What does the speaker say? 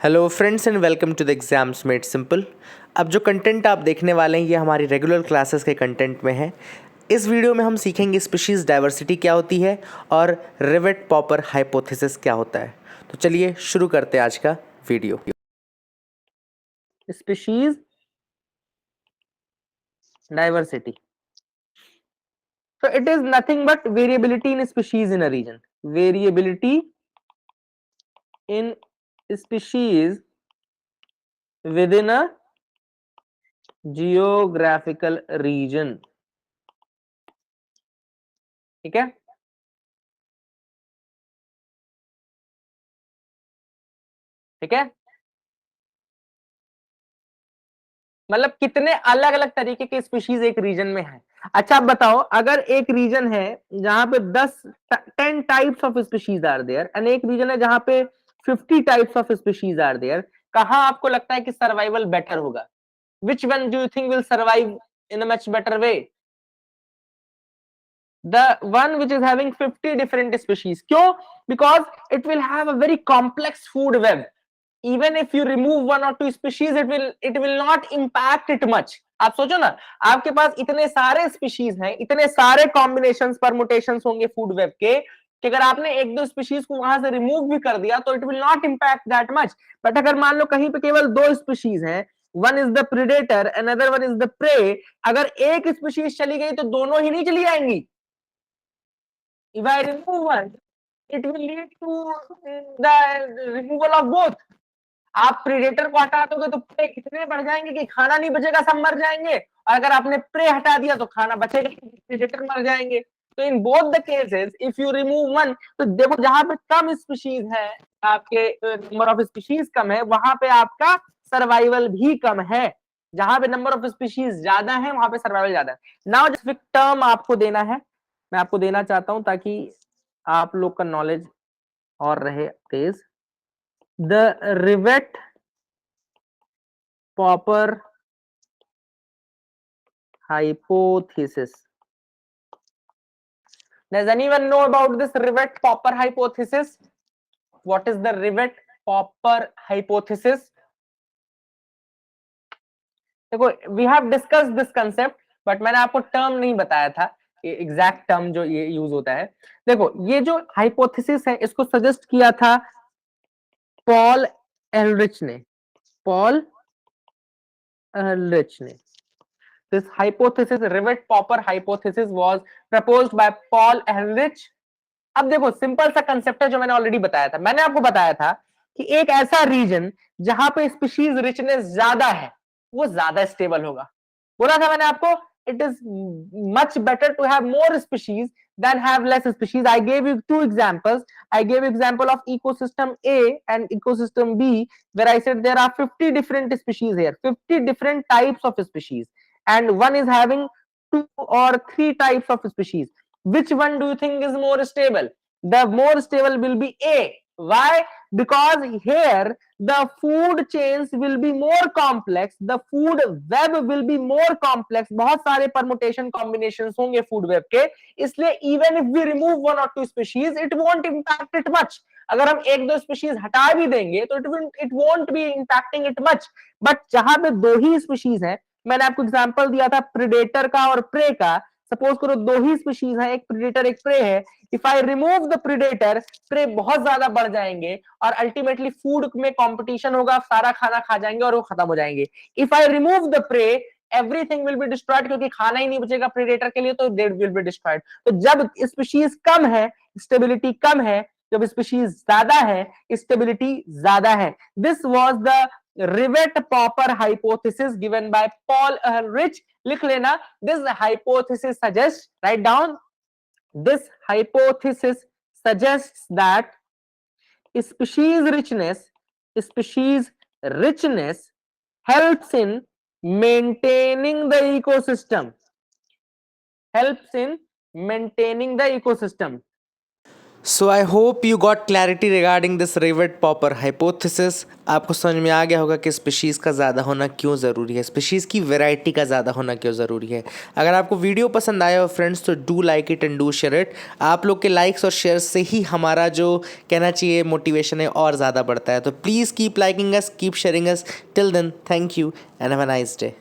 Hello friends and welcome to the exams made simple. अब जो content आप देखने वाले हैं ये हमारी रेगुलर क्लासेस के कंटेंट में है। इस वीडियो में हम सीखेंगे स्पीशीज़ डाइवर्सिटी क्या होती है और रिवेट पॉपर हाइपोथेसिस क्या होता है। तो चलिए शुरू करते हैं आज का video. Species diversity, so it is nothing but variability in species in a region. Variability in species within a geographical region. ठीक है, ठीक है, मतलब कितने अलग अलग तरीके के स्पीशीज एक रीजन में है। अच्छा आप बताओ, अगर एक रीजन है जहां पे 10 types of species are there एंड एक रीजन है जहां पे 50 types of species are there, कहां आपको लगता है कि सर्वाइवल बेटर होगा? Which one do you think will survive in a much better way? The one which is having 50 different species. क्यों? Because it will have a very complex food web. Even if you remove one or two species, it will not impact it much. आप सोचो ना, आपके पास इतने सारे species हैं, इतने सारे कॉम्बिनेशंस परमुटेशंस होंगे फूड वेब के, कि अगर आपने एक दो स्पीशीज को वहां से रिमूव भी कर दिया तो it will not impact that much. But अगर मान लो कहीं पे केवल दो स्पीशीज हैं, one is the predator another one is the prey, अगर एक स्पीशीज चली गई तो दोनों ही नहीं चली जाएंगी। If I remove one, it will lead to the removal of both. आप प्रेडेटर को हटा दोगे तो प्रे कितने बढ़ जाएंगे कि खाना नहीं बचेगा, सब मर जाएंगे। और अगर आपने प्रे हटा दिया तो खाना बचेगा, प्रेडेटर मर जाएंगे। तो in both the cases if you remove one, तो देखो जहां पे कम स्पीशीज है, आपके नंबर ऑफ स्पीशीज कम है, वहां पे आपका सर्वाइवल भी कम है। जहां पे नंबर ऑफ स्पीशीज ज्यादा है वहां पे सर्वाइवल ज्यादा है। नाउ जस्ट टर्म आपको देना है, मैं आपको देना चाहता हूं ताकि आप लोग का नॉलेज और रहे तेज। The rivet popper hypothesis. Does anyone know about this rivet popper hypothesis? What is the rivet popper hypothesis? देखो, we have discussed this concept, but मैंने आपको टर्म नहीं बताया था, एग्जैक्ट टर्म जो ये यूज होता है। देखो, ये जो हाइपोथेसिस है इसको सजेस्ट किया था पॉल एलरिच ने। पॉल एलरिच ने This hypothesis, Rivet-Popper hypothesis, was proposed by Paul Ehrlich. अब देखो, सिंपल सा कंसेप्ट है जो मैंने ऑलरेडी बताया था। मैंने आपको बताया था कि एक ऐसा रीजन जहां पे स्पीशीज रिचनेस ज्यादा है वो ज्यादा स्टेबल होगा। बोला था मैंने आपको, it is much better to have more species than have less species. I gave you two examples. I gave example of ecosystem A and ecosystem B, where I said there are 50 different species here, 50 different types of species, and one is having 2 or 3 types of species. Which one do you think is more stable? The more stable will be A. Why? Because here the food chains will be more complex, the food web will be more complex. बहुत सारे permutation combinations होंगे food web के, इसलिए even if we remove one or two species, it won't impact it much. अगर हम एक दो species हटा भी देंगे तो it won't be impacting it much. But जहां पे दो ही स्पीशीज है, मैंने आपको एग्जांपल दिया था प्रेडेटर का और प्रे का। सपोज करो दो ही स्पीशीज है, एक प्रेडेटर एक प्रे है। If I remove the predator, prey बहुत ज्यादा बढ़ जाएंगे और अल्टीमेटली फूड में कंपटीशन होगा, सारा खाना खा जाएंगे और वो खत्म हो जाएंगे। If I remove the prey, everything will be destroyed, क्योंकि खाना ही नहीं बचेगा प्रेडेटर के लिए, तो दे विल बी डिस्ट्रॉयड। तो जब स्पीशीज कम है, स्टेबिलिटी कम है, जब स्पीशीज ज्यादा है, स्टेबिलिटी ज्यादा है। This was the Rivet-Popper hypothesis given by Paul Ehrlich. लिख लेना, this hypothesis suggests, write down, this hypothesis suggests that species richness helps in maintaining the ecosystem, helps in maintaining the ecosystem. So I hope you got clarity regarding this rivet popper hypothesis. आपको समझ में आ गया होगा कि species का ज़्यादा होना क्यों ज़रूरी है, स्पीशीज़ की वैरायटी का ज़्यादा होना क्यों ज़रूरी है। अगर आपको वीडियो पसंद आया हो फ्रेंड्स तो do like it and do share it. आप लोग के लाइक्स और शेयर से ही हमारा जो कहना चाहिए मोटिवेशन है और ज़्यादा बढ़ता है। तो please keep liking us, keep sharing us. Till then, thank you and have a nice day.